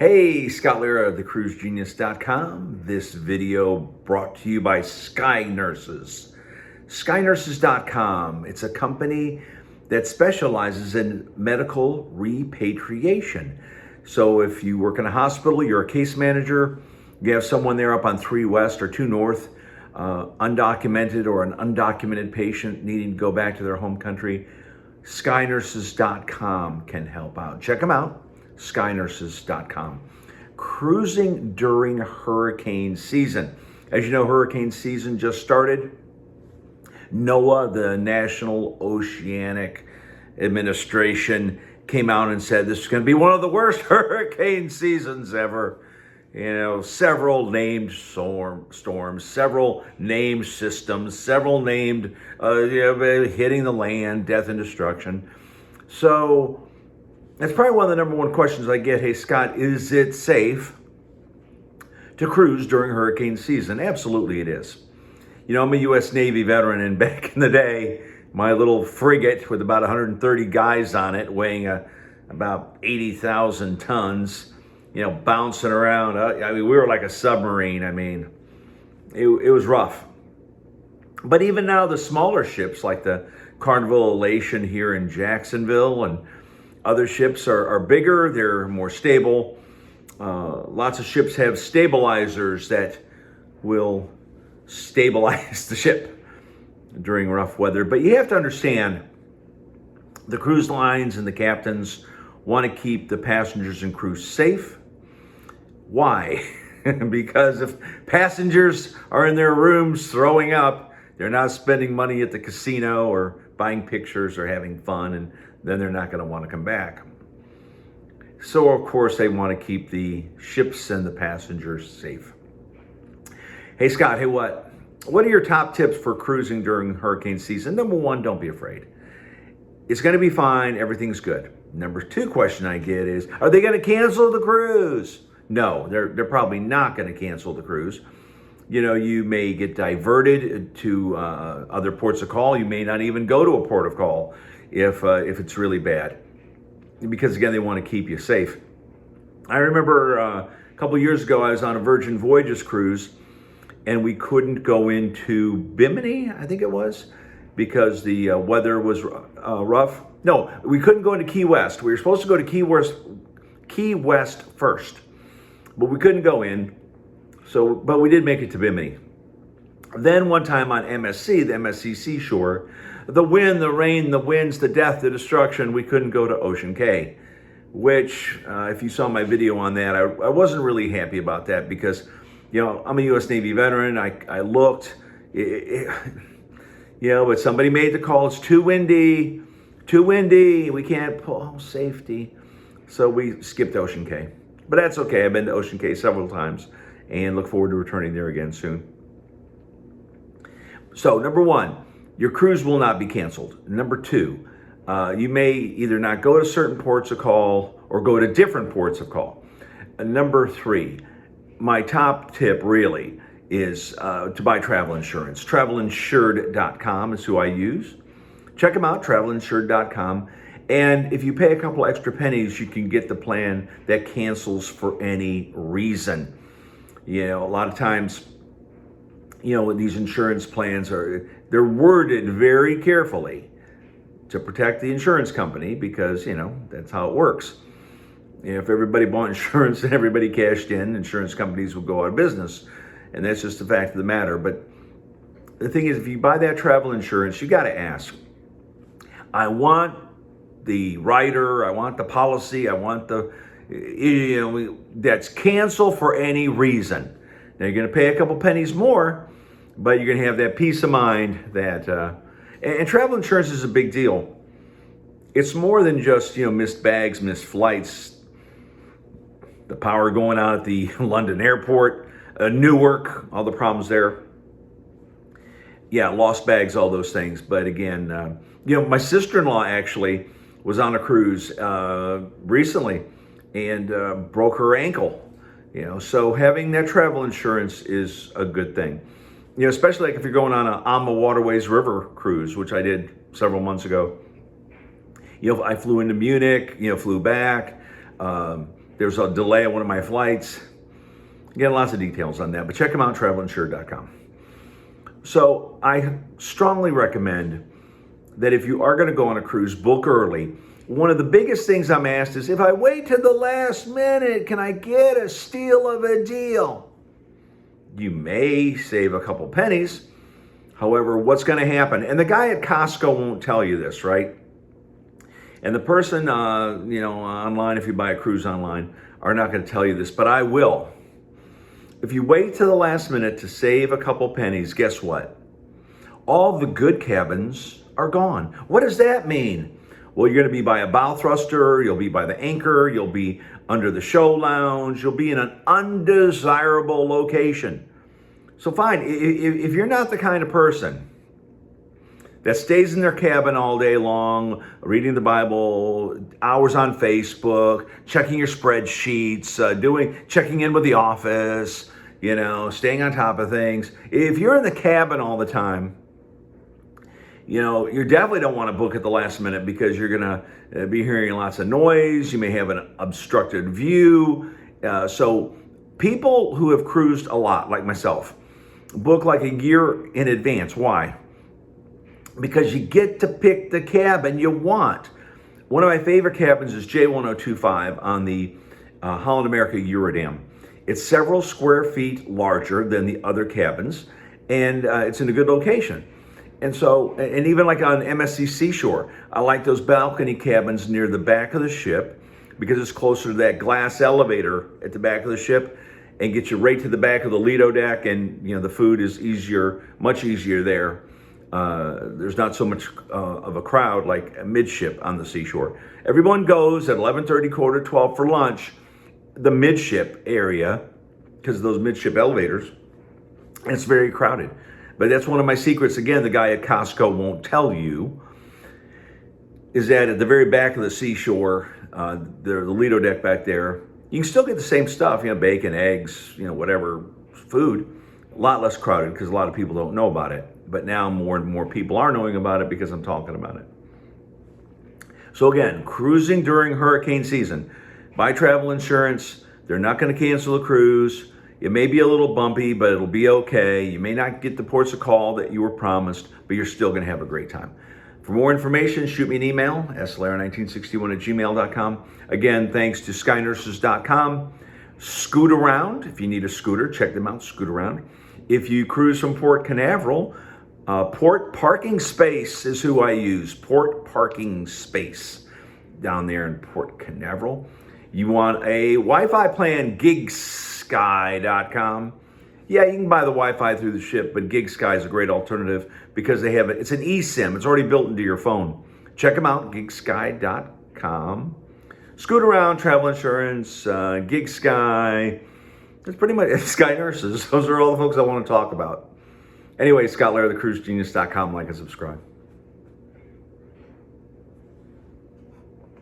Hey, Scott Lara of thecruisegenius.com. This video brought to you by Sky Nurses. SkyNurses.com. It's a company that specializes in medical repatriation. So if you work in a hospital, you're a case manager, you have someone there up on 3 West or 2 North, undocumented or an undocumented patient needing to go back to their home country, SkyNurses.com can help out. Check them out. SkyNurses.com. Cruising during hurricane season. As you know, hurricane season just started. NOAA, the National Oceanic Administration, came out and said this is going to be one of the worst hurricane seasons ever. You know, several named storms, several named systems, several named hitting the land, death and destruction. So that's probably one of the number one questions I get. Hey, Scott, is it safe to cruise during hurricane season? Absolutely it is. You know, I'm a U.S. Navy veteran, and back in the day, my little frigate with about 130 guys on it, weighing about 80,000 tons, you know, bouncing around. I mean, we were like a submarine. I mean, it was rough. But even now, the smaller ships like the Carnival Elation here in Jacksonville and other ships are bigger, they're more stable. Lots of ships have stabilizers that will stabilize the ship during rough weather. But you have to understand, the cruise lines and the captains want to keep the passengers and crew safe. Why? Because if passengers are in their rooms throwing up, they're not spending money at the casino or buying pictures or having fun, and then they're not going to want to come back. So, of course, they want to keep the ships and the passengers safe. Hey, Scott, hey, what are your top tips for cruising during hurricane season? Number one, don't be afraid. It's going to be fine. Everything's good. Number two question I get is, are they going to cancel the cruise? No, they're probably not going to cancel the cruise. You know, you may get diverted to other ports of call. You may not even go to a port of call if it's really bad, because again, they want to keep you safe. I remember a couple years ago, I was on a Virgin Voyages cruise, and we couldn't go into Bimini, I think it was, because the weather was rough. No, we couldn't go into Key West. We were supposed to go to Key West first, but we couldn't go in. So, but we did make it to Bimini. Then one time on MSC, the MSC Seashore, the wind, the rain, the winds, the death, the destruction, we couldn't go to Ocean Cay, which if you saw my video on that, I wasn't really happy about that because, you know, I'm a U.S. Navy veteran. I looked, but somebody made the call. It's too windy. We can't pull safety. So we skipped Ocean Cay. But that's okay. I've been to Ocean Cay several times and look forward to returning there again soon. So number one, your cruise will not be canceled. Number two, you may either not go to certain ports of call or go to different ports of call. Number three, my top tip really is to buy travel insurance. TravelInsured.com is who I use. Check them out, TravelInsured.com. And if you pay a couple extra pennies, you can get the plan that cancels for any reason. You know, a lot of times, you know, these insurance plans they're worded very carefully to protect the insurance company because, you know, that's how it works. You know, if everybody bought insurance and everybody cashed in, insurance companies would go out of business. And that's just the fact of the matter. But the thing is, if you buy that travel insurance, you got to ask, I want the rider, I want the policy, I want the, that's cancel for any reason. Now you're going to pay a couple pennies more, but you're going to have that peace of mind that, and travel insurance is a big deal. It's more than just, missed bags, missed flights, the power going out at the London airport, Newark, all the problems there. Yeah, lost bags, all those things. But again, my sister-in-law actually was on a cruise recently and broke her ankle. So having that travel insurance is a good thing. Especially like if you're going on a Alma Waterways River cruise, which I did several months ago. I flew into Munich, flew back. there's a delay on one of my flights. Again, lots of details on that, but check them out, travelinsured.com. So I strongly recommend that if you are going to go on a cruise, book early. One of the biggest things I'm asked is, if I wait to the last minute, can I get a steal of a deal? You may save a couple pennies. However, what's going to happen? And the guy at Costco won't tell you this, right? And the person, online, if you buy a cruise online, are not going to tell you this, but I will. If you wait to the last minute to save a couple pennies, guess what? All the good cabins are gone. What does that mean? Well, you're going to be by a bow thruster, you'll be by the anchor, you'll be under the show lounge, you'll be in an undesirable location. So fine, if you're not the kind of person that stays in their cabin all day long, reading the Bible, hours on Facebook, checking your spreadsheets, checking in with the office, staying on top of things. If you're in the cabin all the time, you definitely don't want to book at the last minute, because you're going to be hearing lots of noise. You may have an obstructed view. So people who have cruised a lot, like myself, book like a year in advance. Why? Because you get to pick the cabin you want. One of my favorite cabins is J1025 on the Holland America Eurodam. It's several square feet larger than the other cabins, and it's in a good location. And so, and even like on MSC Seashore, I like those balcony cabins near the back of the ship, because it's closer to that glass elevator at the back of the ship, and get you right to the back of the Lido deck, and the food is much easier there. There's not so much of a crowd like midship on the seashore. Everyone goes at 11:30, 11:45 for lunch, the midship area, because of those midship elevators, and it's very crowded. But that's one of my secrets. Again, the guy at Costco won't tell you, is that at the very back of the seashore, the Lido deck back there, you can still get the same stuff, bacon, eggs, whatever, food. A lot less crowded, because a lot of people don't know about it. But now more and more people are knowing about it, because I'm talking about it. So again, cruising during hurricane season. Buy travel insurance. They're not going to cancel the cruise. It may be a little bumpy, but it'll be okay. You may not get the ports of call that you were promised, but you're still going to have a great time. For more information, shoot me an email, slara1961@gmail.com. Again, thanks to skynurses.com. Scoot Around, if you need a scooter, check them out, Scoot Around. If you cruise from Port Canaveral, Port Parking Space is who I use. Port Parking Space down there in Port Canaveral. You want a Wi-Fi plan, gigsky.com. Yeah, you can buy the Wi-Fi through the ship, but GigSky is a great alternative, because they have it. It's an eSIM. It's already built into your phone. Check them out, gigsky.com. Scoot Around, travel insurance, GigSky. It's pretty much Sky Nurses. Those are all the folks I want to talk about. Anyway, Scott Lara, thecruisegenius.com. Like and subscribe.